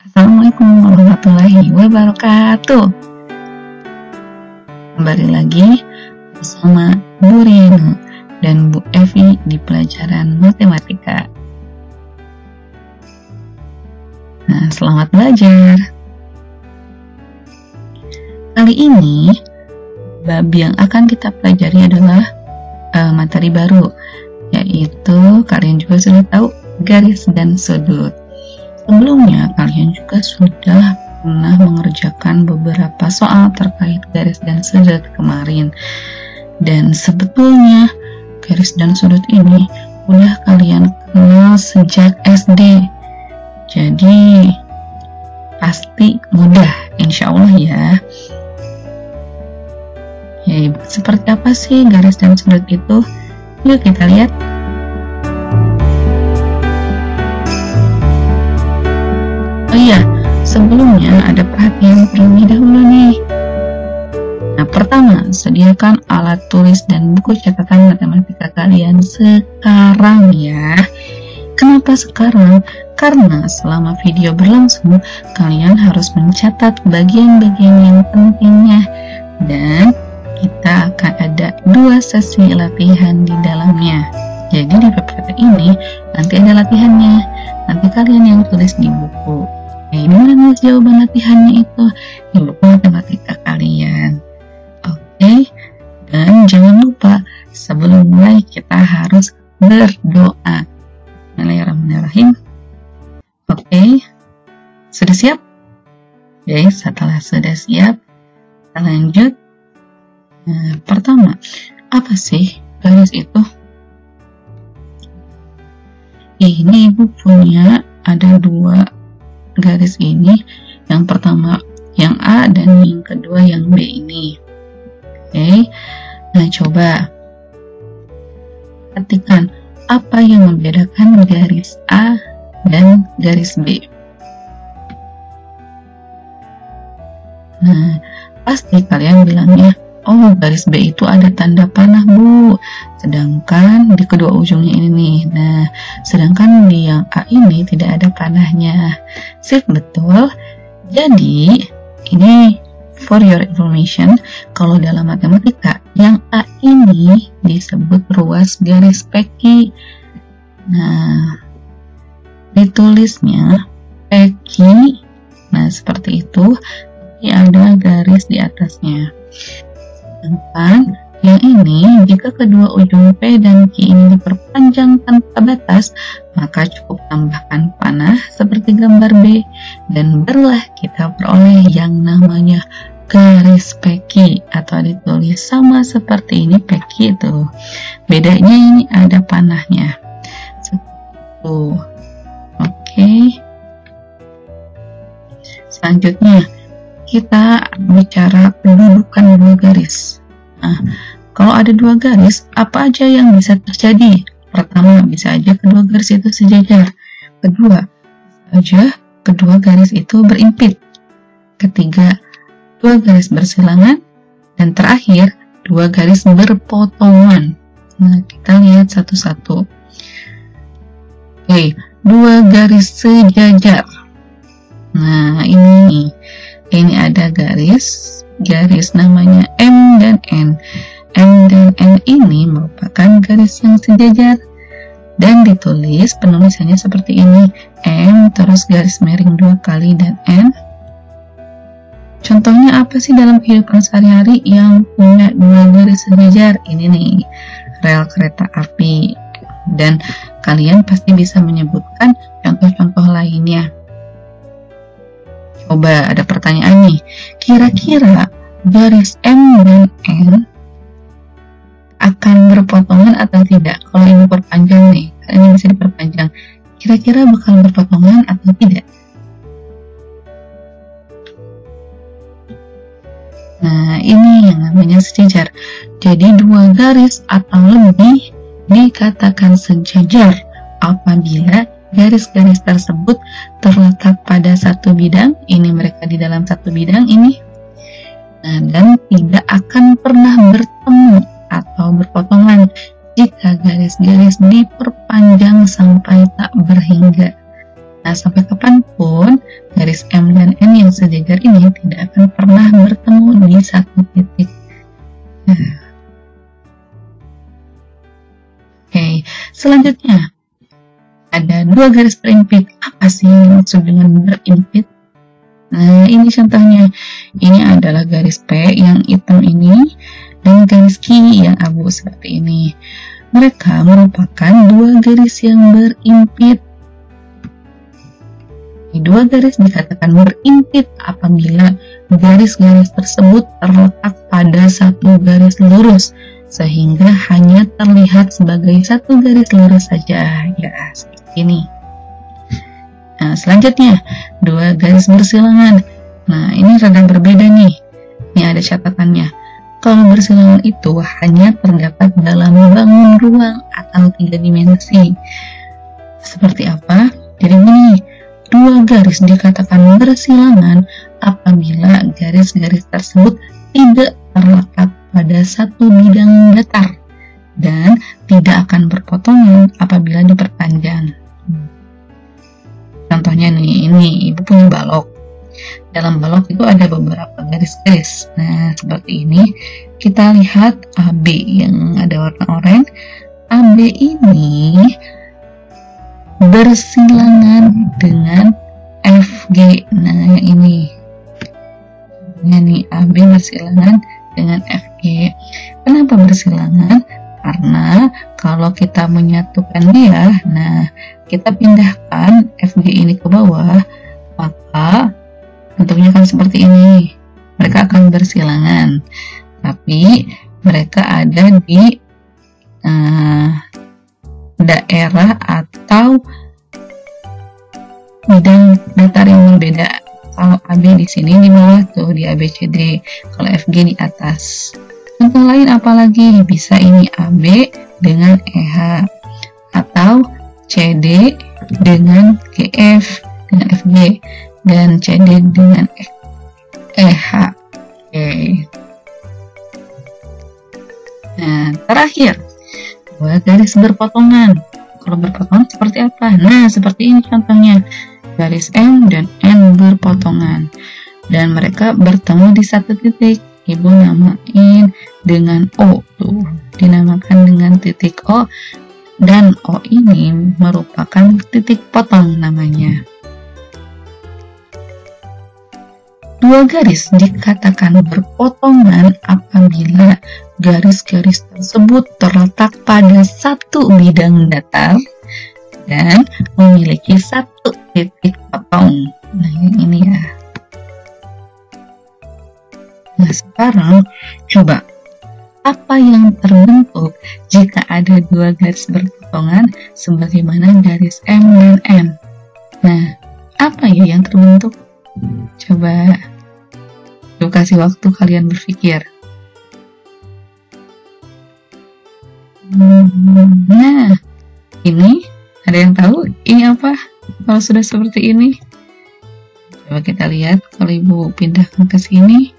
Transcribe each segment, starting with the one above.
Assalamualaikum warahmatullahi wabarakatuh. Kembali lagi bersama Bu Riana dan Bu Evi di pelajaran matematika. Nah, selamat belajar. Kali ini bab yang akan kita pelajari adalah materi baru, yaitu kalian juga sudah tahu garis dan sudut. Sebelumnya kalian juga sudah pernah mengerjakan beberapa soal terkait garis dan sudut kemarin, dan sebetulnya garis dan sudut ini udah kalian kenal sejak SD, jadi pasti mudah insya Allah ya. Seperti apa sih garis dan sudut itu? Yuk kita lihat. Oh iya, sebelumnya ada perhatian terlebih dahulu nih. Nah, pertama, sediakan alat tulis dan buku catatan matematika kalian sekarang ya. Kenapa sekarang? Karena selama video berlangsung, kalian harus mencatat bagian-bagian yang pentingnya. Dan kita akan ada 2 sesi latihan di dalamnya. Jadi di PPT ini nanti ada latihannya. Nanti kalian yang tulis di buku. Nah, ini mana jawaban latihannya itu di buku matematika kalian. Oke, dan jangan lupa sebelum mulai kita harus berdoa. Bismillahirrahmanirrahim. Oke, sudah siap? Oke, setelah sudah siap, kita lanjut. Nah, pertama, apa sih garis itu? Ini Ibu punya ada 2 garis ini, yang pertama yang A dan yang kedua yang B ini. Oke, nah coba perhatikan apa yang membedakan garis A dan garis B. Nah, pasti kalian bilangnya, oh garis B itu ada tanda panah Bu, sedangkan di kedua ujungnya ini nih. Nah, sedangkan di yang A ini tidak ada panahnya. Sip, betul. Jadi ini for your information, kalau dalam matematika yang A ini disebut ruas garis PQ. Nah, ditulisnya PQ. Nah, seperti itu. Ini ada garis di atasnya. Sedangkan yang ini, jika kedua ujung P dan Q ini diperpanjang tanpa batas, maka cukup tambahkan panah seperti gambar B, dan barulah kita peroleh yang namanya garis PQ, atau ditulis sama seperti ini PQ itu. Bedanya ini ada panahnya. Seperti itu. Oke. Selanjutnya kita bicara pendudukan 2 garis. Nah, kalau ada 2 garis, apa aja yang bisa terjadi? Pertama, bisa aja kedua garis itu sejajar. Kedua, bisa aja kedua garis itu berimpit. Ketiga, 2 garis bersilangan. Dan terakhir, 2 garis berpotongan. Nah, kita lihat satu-satu. Oke, 2 garis sejajar. Nah, ini ada garis namanya M dan N. M dan N ini merupakan garis yang sejajar dan ditulis penulisannya seperti ini, M terus garis miring 2 kali dan N. Contohnya apa sih dalam kehidupan sehari-hari yang punya 2 garis sejajar? Ini nih, rel kereta api. Dan kalian pasti bisa menyebutkan contoh-contoh lainnya. Coba ada pertanyaan nih, kira-kira garis M dan N akan berpotongan atau tidak? Kalau ini perpanjang nih, ini bisa diperpanjang, kira-kira bakal berpotongan atau tidak? Nah, ini yang namanya sejajar. Jadi 2 garis atau lebih dikatakan sejajar apabila garis-garis tersebut terletak pada satu bidang, ini mereka di dalam satu bidang ini, nah, dan tidak akan pernah bertemu atau berpotongan jika garis-garis diperpanjang sampai tak berhingga. Nah, sampai kapanpun garis M dan N yang sejajar ini tidak akan pernah bertemu di satu titik. Oke, selanjutnya ada dua garis berimpit. Apa sih yang dimaksud dengan berimpit? Nah, ini contohnya. Ini adalah garis P yang hitam ini dan garis Q yang abu seperti ini. Mereka merupakan dua garis yang berimpit. Dua garis dikatakan berimpit apabila garis-garis tersebut terletak pada satu garis lurus, sehingga hanya terlihat sebagai satu garis lurus saja, ya seperti ini. Nah, selanjutnya dua garis bersilangan. Nah, ini rada berbeda nih. Ini ada catatannya. Kalau bersilangan itu hanya terdapat dalam bangun ruang atau 3 dimensi. Seperti apa? Jadi gini, dua garis dikatakan bersilangan apabila garis-garis tersebut tidak terletak pada satu bidang datar dan tidak akan berpotongan apabila diperpanjang. Contohnya nih, ini ibu punya balok. Dalam balok itu ada beberapa garis-garis. Nah, seperti ini. Kita lihat AB yang ada warna oranye. AB ini bersilangan dengan FG. Nah, yang ini. Ini AB bersilangan dengan FG. Kenapa bersilangan? Karena kalau kita menyatukan dia, nah kita pindahkan FG ini ke bawah, maka bentuknya kan seperti ini. Mereka akan bersilangan, tapi mereka ada di daerah atau bidang datar yang berbeda. Kalau AB di sini di bawah tuh di ABCD, kalau FG di atas. Contoh lain apalagi? Bisa ini AB dengan EH atau CD dengan GF dengan FG dan CD dengan EH. Oke. Nah, terakhir dua garis berpotongan. Kalau berpotongan seperti apa? Nah, seperti ini contohnya. Garis M dan N berpotongan dan mereka bertemu di satu titik. Ibu namain dengan O tuh, dinamakan dengan titik O, dan O ini merupakan titik potong namanya. Dua garis dikatakan berpotongan apabila garis-garis tersebut terletak pada satu bidang datar dan memiliki satu titik potong. Nah, ini ya. Nah, sekarang coba apa yang terbentuk jika ada dua garis berpotongan sebagaimana garis M dan N? Nah, apa ya yang terbentuk? Coba aku kasih waktu kalian berpikir. Nah, ini ada yang tahu ini apa? Kalau sudah seperti ini, coba kita lihat. Kalau ibu pindahkan ke sini,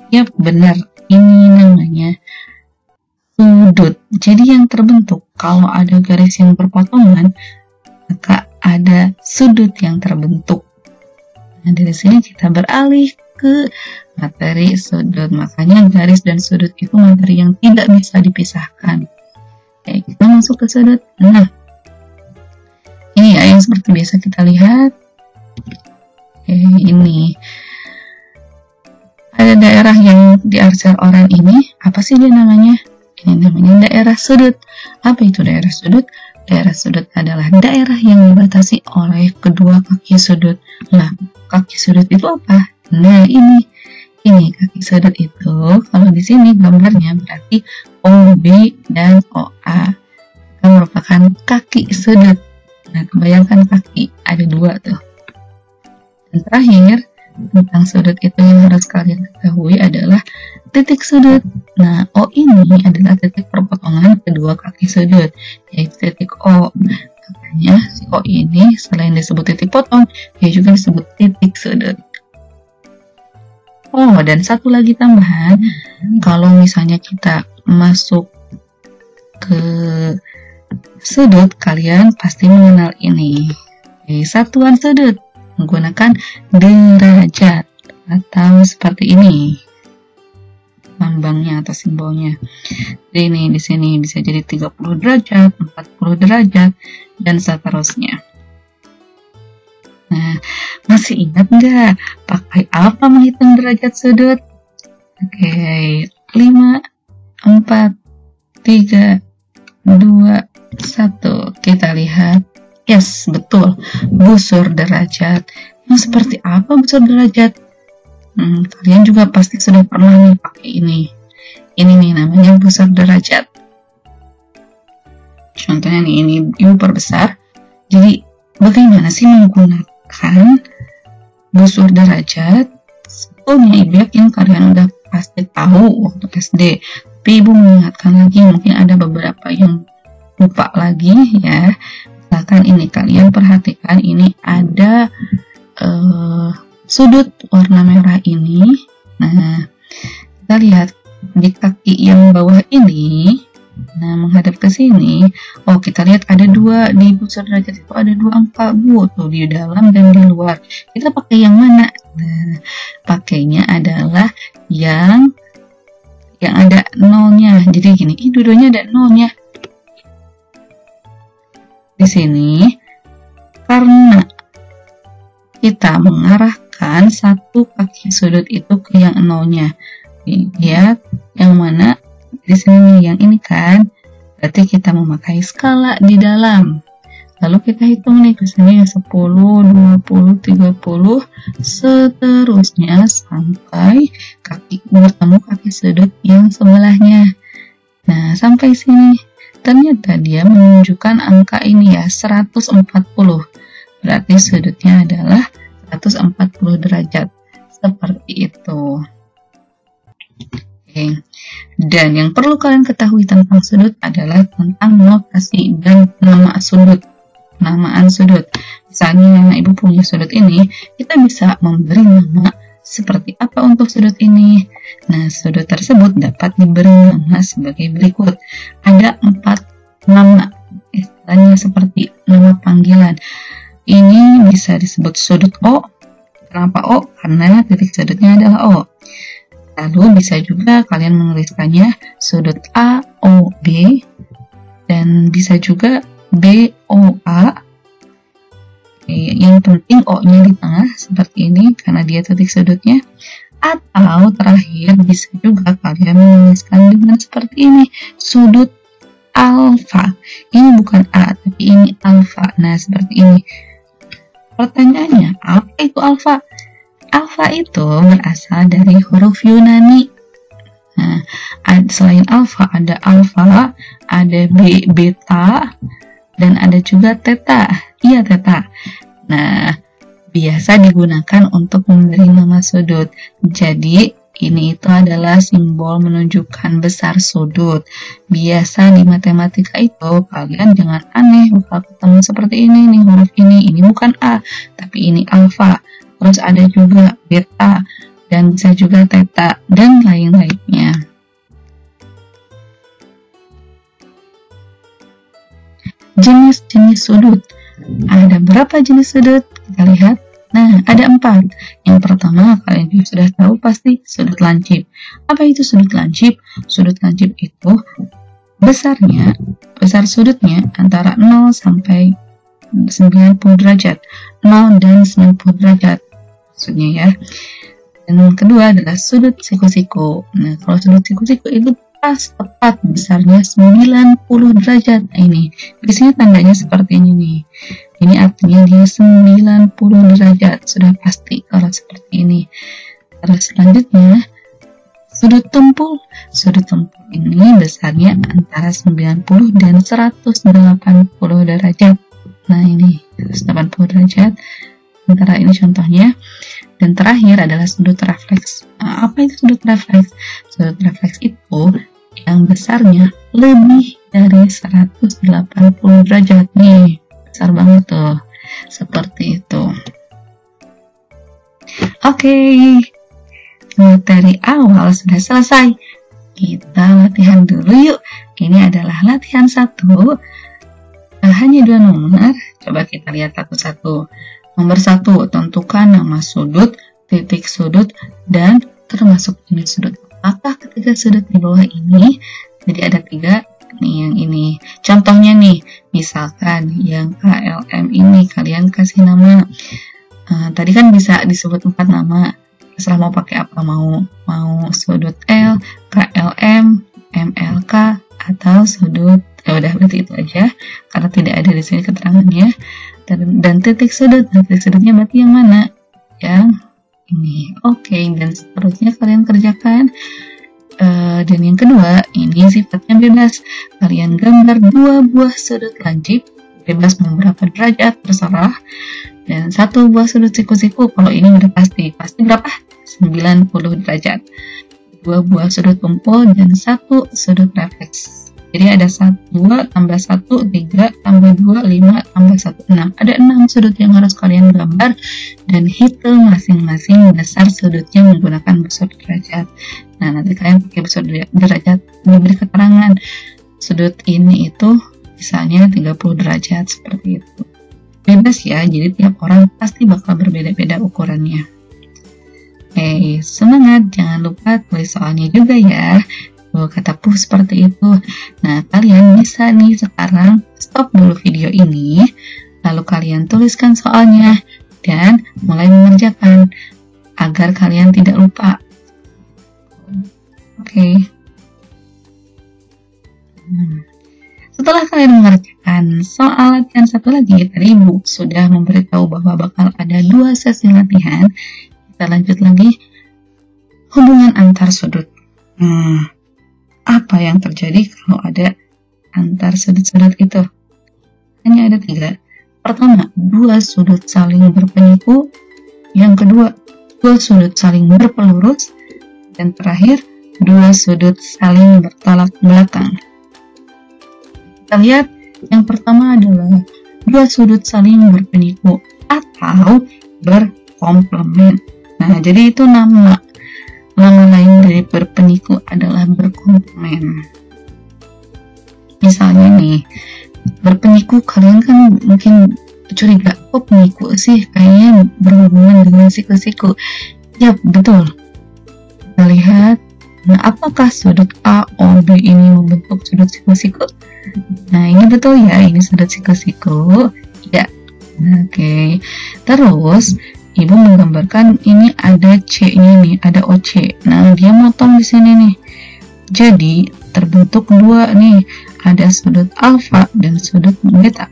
ya benar, ini namanya sudut. Jadi yang terbentuk kalau ada garis yang berpotongan, maka ada sudut yang terbentuk. Nah, dari sini kita beralih ke materi sudut. Makanya garis dan sudut itu materi yang tidak bisa dipisahkan. Oke, kita masuk ke sudut. Nah, ini ya yang seperti biasa kita lihat. Oke, ini ada daerah yang diarsir orang ini. Apa sih dia namanya? Ini namanya daerah sudut. Apa itu daerah sudut? Daerah sudut adalah daerah yang dibatasi oleh kedua kaki sudut. Nah, kaki sudut itu apa? Nah, ini kaki sudut itu. Kalau di sini gambarnya berarti OB dan OA itu merupakan kaki sudut. Nah, bayangkan kaki ada dua tuh. Dan terakhir tentang sudut itu yang harus kalian ketahui adalah titik sudut. Nah, O ini adalah titik perpotongan kedua kaki sudut, yaitu titik O. Makanya si O ini selain disebut titik potong, dia juga disebut titik sudut. Oh, dan satu lagi tambahan, kalau misalnya kita masuk ke sudut, kalian pasti mengenal ini. satuan sudut menggunakan derajat atau seperti ini lambangnya atau simbolnya. Jadi ini di sini bisa jadi 30 derajat, 40 derajat, dan seterusnya. Nah, masih ingat nggak pakai apa menghitung derajat sudut? Oke, 5, 4, 3, 2, 1. Kita lihat. Yes, betul. Busur derajat. Nah, seperti apa busur derajat? Kalian juga pasti sudah pernah nih pakai ini. Ini nih namanya busur derajat. Contohnya nih, ini ibu perbesar. Jadi, bagaimana sih menggunakan busur derajat? Sebetulnya ibu yakin kalian udah pasti tahu waktu SD. Tapi ibu mengingatkan lagi, mungkin ada beberapa yang lupa lagi ya. Misalkan ini, kalian perhatikan ini ada sudut warna merah ini. Nah, kita lihat di kaki yang bawah ini, nah menghadap ke sini. Oh, kita lihat ada dua di busur derajat itu, ada dua angka Bu, tuh di dalam dan di luar. Kita pakai yang mana? Nah, pakainya adalah yang ada nolnya. Jadi gini, dua-duanya ada nolnya. Di sini karena kita mengarahkan satu kaki sudut itu ke yang nolnya. Lihat yang mana di sini, yang ini kan. Berarti kita memakai skala di dalam. Lalu kita hitung nih ke sini 10, 20, 30, seterusnya sampai kaki bertemu kaki sudut yang sebelahnya. Nah, sampai sini ternyata dia menunjukkan angka ini ya, 140. Berarti sudutnya adalah 140 derajat. Seperti itu. Oke. Dan yang perlu kalian ketahui tentang sudut adalah tentang notasi dan nama sudut. Penamaan sudut. Misalnya ibu punya sudut ini, kita bisa memberi nama seperti apa untuk sudut ini. Nah, sudut tersebut dapat diberi nama sebagai berikut. Ada 4 nama, istilahnya seperti nama panggilan. Ini bisa disebut sudut O. Kenapa O? Karena titik sudutnya adalah O. Lalu bisa juga kalian menuliskannya sudut A, O, B. Dan bisa juga B, O, A. Yang penting O-nya di tengah seperti ini karena dia titik sudutnya. Atau terakhir bisa juga kalian menuliskan dengan seperti ini, sudut alfa. Ini bukan A tapi ini alfa. Nah, seperti ini. Pertanyaannya, apa itu alfa? Alfa itu berasal dari huruf Yunani. Nah, selain alfa ada alfa, ada beta, dan ada juga theta. Iya, theta. Nah, biasa digunakan untuk memberi nama sudut. Jadi, ini itu adalah simbol menunjukkan besar sudut. Biasa di matematika itu kalian jangan aneh bakal ketemu seperti ini nih, huruf ini bukan A, tapi ini alfa. Terus ada juga beta dan bisa juga theta dan lain-lainnya. Jenis-jenis sudut. Ada berapa jenis sudut? Kita lihat. Nah, ada 4. Yang pertama, kalian juga sudah tahu pasti sudut lancip. Apa itu sudut lancip? Sudut lancip itu besar sudutnya antara 0 sampai 90 derajat. 0 dan 90 derajat maksudnya ya. Dan yang kedua adalah sudut siku-siku. Nah, kalau sudut siku-siku itu pas tepat besarnya 90 derajat. Nah, ini di sini tandanya seperti ini nih. Ini artinya dia 90 derajat. Sudah pasti kalau seperti ini. Terus selanjutnya sudut tumpul. Sudut tumpul ini besarnya antara 90 dan 180 derajat. Nah, ini 180 derajat. Antara ini contohnya. Dan terakhir adalah sudut refleks. Nah, apa itu sudut refleks? Sudut refleks itu yang besarnya lebih dari 180 derajat nih. Besar banget tuh. Seperti itu. Oke. Materi awal sudah selesai. Kita latihan dulu yuk. Ini adalah latihan 1. hanya 2 nomor. Coba kita lihat satu-satu. Nomor 1, tentukan nama sudut, titik sudut, dan termasuk jenis sudut. Apakah ketiga sudut di bawah ini? Jadi ada 3 nih, yang ini. Contohnya nih, misalkan yang KLM ini kalian kasih nama. Tadi kan bisa disebut 4 nama. Terserah mau pakai apa, mau sudut L, KLM, MLK, atau sudut. Ya udah, berarti itu aja karena tidak ada di sini keterangannya. Dan titik sudut, titik sudutnya berarti yang mana? Yang ini. Oke, dan seterusnya kalian kerjakan. Dan yang kedua, ini sifatnya bebas. Kalian gambar 2 buah sudut lancip, bebas mau berapa derajat terserah. Dan 1 buah sudut siku-siku. Kalau ini udah pasti berapa? 90 derajat. 2 buah sudut tumpul dan 1 sudut refleks. Jadi ada 2 tambah 1, 3 tambah 2, 5 tambah 1, 6. Ada 6 sudut yang harus kalian gambar dan hitung masing-masing besar sudutnya menggunakan busur derajat. Nah, nanti kalian pakai busur derajat memberi keterangan sudut ini itu misalnya 30 derajat seperti itu. Bebas ya, jadi tiap orang pasti bakal berbeda-beda ukurannya. Semangat, jangan lupa tulis soalnya juga ya. Kata Puh seperti itu. Nah, kalian bisa nih sekarang stop dulu video ini, lalu kalian tuliskan soalnya dan mulai mengerjakan agar kalian tidak lupa. Oke. Setelah kalian mengerjakan soal latihan satu lagi, tadi Ibu sudah memberitahu bahwa bakal ada 2 sesi latihan. Kita lanjut lagi, hubungan antar sudut. Apa yang terjadi kalau ada antar sudut-sudut itu? Hanya ada 3. Pertama, 2 sudut saling berpenyiku. Yang kedua, 2 sudut saling berpelurus. Dan terakhir, 2 sudut saling bertolak belakang. Kita lihat, yang pertama adalah 2 sudut saling berpenyiku atau berkomplement. Nah, jadi itu nama lain dari berpeniku adalah berkomplement. Misalnya nih, berpeniku, kalian kan mungkin curiga, kok peniku sih kayaknya berhubungan dengan siku-siku. Ya, betul. Kita lihat, nah apakah sudut A, O, B ini membentuk sudut siku-siku? Nah, ini betul ya, ini sudut siku-siku. Ya, oke. Terus Ibu menggambarkan ini ada C-nya nih, ada OC. Nah, dia motong di sini nih. Jadi, terbentuk 2 nih. Ada sudut alfa dan sudut beta.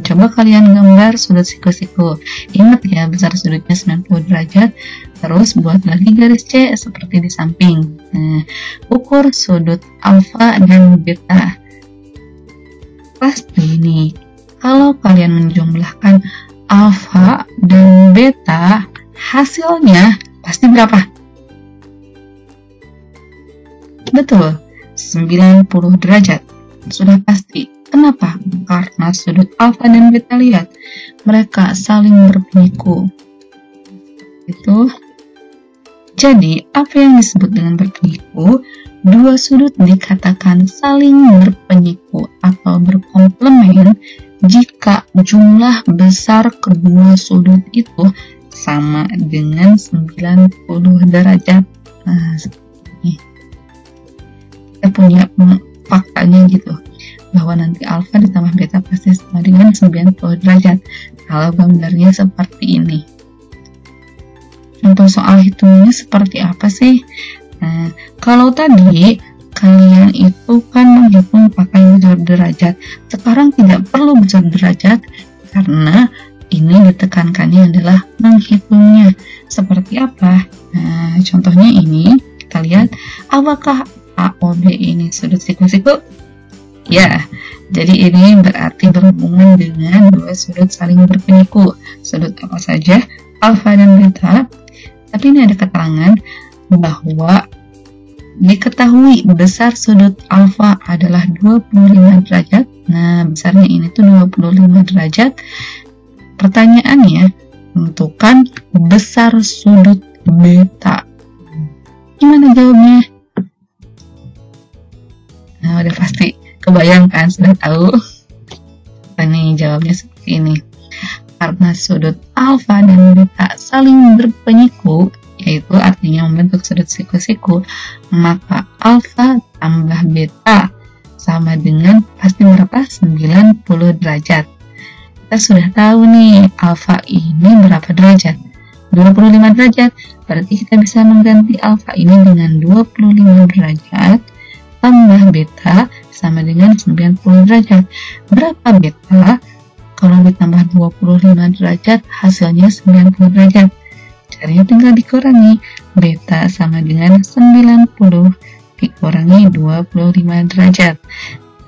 Coba kalian gambar sudut siku-siku. Ingat ya, besar sudutnya 90 derajat. Terus buat lagi garis C seperti di samping. Nah, ukur sudut alfa dan beta. Pasti nih, kalau kalian menjumlahkan alfa dan beta, hasilnya pasti berapa? Betul, 90 derajat. Sudah pasti. Kenapa? Karena sudut alfa dan beta, lihat, mereka saling berpenyiku. Itu. Jadi, apa yang disebut dengan berpenyiku? 2 sudut dikatakan saling berpenyiku atau berkomplement jika jumlah besar kedua sudut itu sama dengan 90 derajat. Nah, seperti ini. Kita punya faktanya gitu, bahwa nanti alfa ditambah beta pasti sama dengan 90 derajat. Kalau gambarnya seperti ini. Contoh soal hitungnya seperti apa sih? Nah, kalau tadi kalian itu kan menghitung pakai busur derajat. Sekarang tidak perlu busur derajat karena ini ditekankannya adalah menghitungnya. Seperti apa? Nah, contohnya ini, kita lihat, apakah AOB ini sudut siku-siku? Ya, jadi ini berarti berhubungan dengan 2 sudut saling berpenyiku. Sudut apa saja? Alfa dan beta. Tapi ini ada keterangan bahwa diketahui besar sudut alfa adalah 25 derajat. Nah, besarnya ini tuh 25 derajat. Pertanyaannya, tentukan besar sudut beta. Gimana jawabnya? Nah, udah pasti kebayang kan, sudah tahu. Nih jawabnya seperti ini. Karena sudut alfa dan beta saling berpenyiku, yaitu artinya membentuk sudut siku-siku, maka alfa tambah beta sama dengan pasti berapa? 90 derajat. Kita sudah tahu nih alfa ini berapa derajat? 25 derajat. Berarti kita bisa mengganti alfa ini dengan 25 derajat tambah beta sama dengan 90 derajat. Berapa beta? Kalau ditambah 25 derajat, hasilnya 90 derajat. Caranya tinggal dikurangi. Beta sama dengan 90 dikurangi 25 derajat.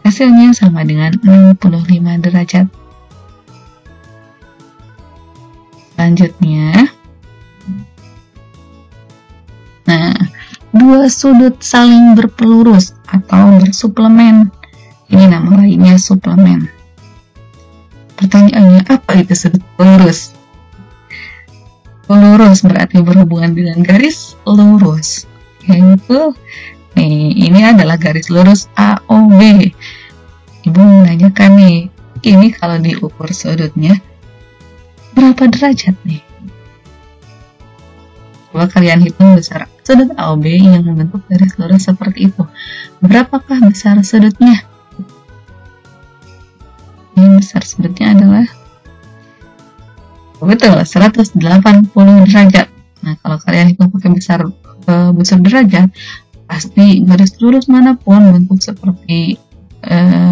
Hasilnya sama dengan 65 derajat. Selanjutnya, nah, dua sudut saling berpelurus atau bersuplemen. Ini nama lainnya suplemen. Pertanyaannya, apa itu sudut pelurus? Pelurus berarti berhubungan dengan garis lurus. Yaitu, nih, ini adalah garis lurus AOB. Ibu menanyakan nih, ini kalau diukur sudutnya, berapa derajat nih? Coba kalian hitung besar sudut AOB yang membentuk garis lurus seperti itu. Berapakah besar sudutnya? Yang besar sudutnya adalah betul 180 derajat. Nah, kalau kalian hitung pakai besar derajat, pasti garis lurus manapun bentuk seperti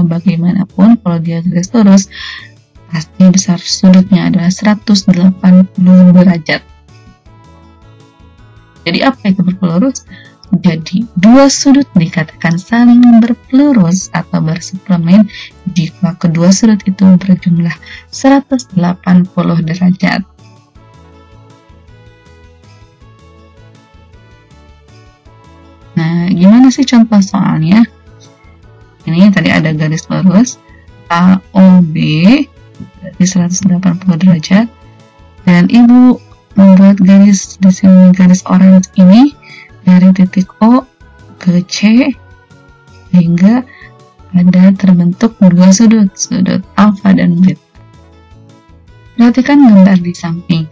bagaimanapun, kalau dia garis lurus pasti besar sudutnya adalah 180 derajat. Jadi apa itu berpelurus? Jadi dua sudut dikatakan saling berpelurus atau bersuplemen jika kedua sudut itu berjumlah 180 derajat. Nah, gimana sih contoh soalnya? Ini tadi ada garis lurus AOB berarti 180 derajat, dan ibu membuat garis di sini, garis orange ini dari titik O ke C hingga ada terbentuk dua sudut, sudut alfa dan beta. Perhatikan gambar di samping.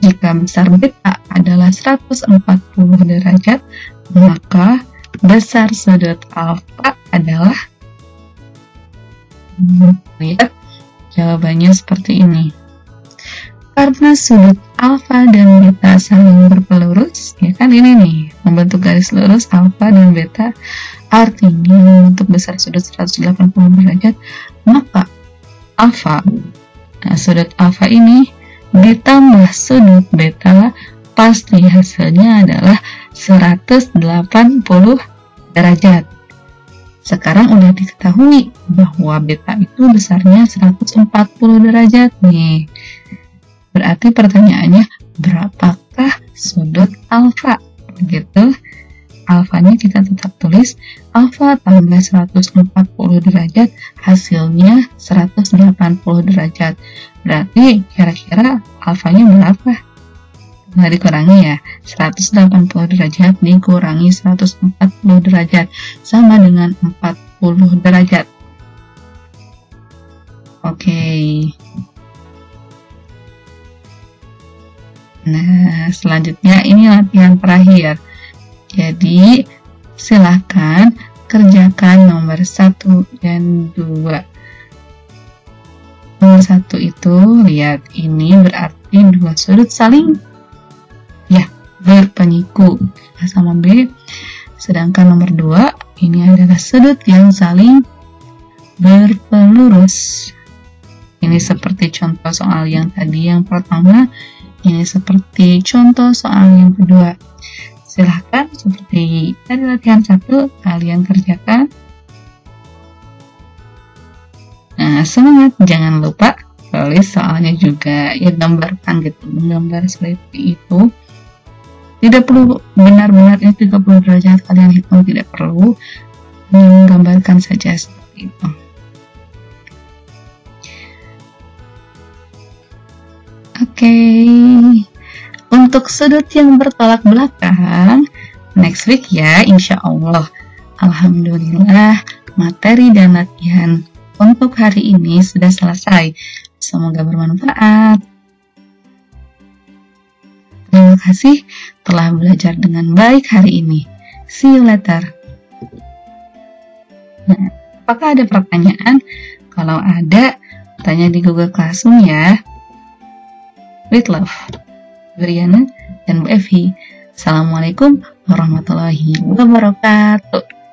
Jika besar beta adalah 140 derajat, maka besar sudut alfa adalah, lihat jawabannya seperti ini. Karena sudut alfa dan beta saling berpelurus, ya kan ini nih, membentuk garis lurus alfa dan beta, artinya membentuk besar sudut 180 derajat, maka alfa, nah sudut alfa ini ditambah sudut beta, pasti hasilnya adalah 180 derajat. Sekarang udah diketahui bahwa beta itu besarnya 140 derajat nih. Berarti pertanyaannya, berapakah sudut alfa? Begitu. Alfanya kita tetap tulis alfa tambah 140 derajat, hasilnya 180 derajat. Berarti kira-kira alfanya berapa? Nah, dikurangi ya, 180 derajat dikurangi 140 derajat sama dengan 40 derajat. Oke. Nah, selanjutnya ini latihan terakhir. Jadi, silakan kerjakan nomor 1 dan 2. Nomor 1 itu, lihat, ini berarti dua sudut saling berpenyiku A sama B. Sedangkan nomor 2, ini adalah sudut yang saling berpelurus. Ini seperti contoh soal yang tadi yang pertama. Ini seperti contoh soal yang kedua. Silahkan seperti tadi latihan 1 kalian kerjakan. Nah, semangat, jangan lupa tulis soalnya juga, ya gambarkan gitu, menggambar seperti itu. Tidak perlu benar-benar ini 30 derajat kalian hitung, tidak perlu, menggambarkan saja seperti itu. Oke, untuk sudut yang bertolak belakang, next week ya, insya Allah. Alhamdulillah, materi dan latihan untuk hari ini sudah selesai. Semoga bermanfaat. Terima kasih telah belajar dengan baik hari ini. See you later. Nah, apakah ada pertanyaan? Kalau ada, tanya di Google Classroom ya. With love, Briana dan Bu Evi. Assalamualaikum warahmatullahi wabarakatuh.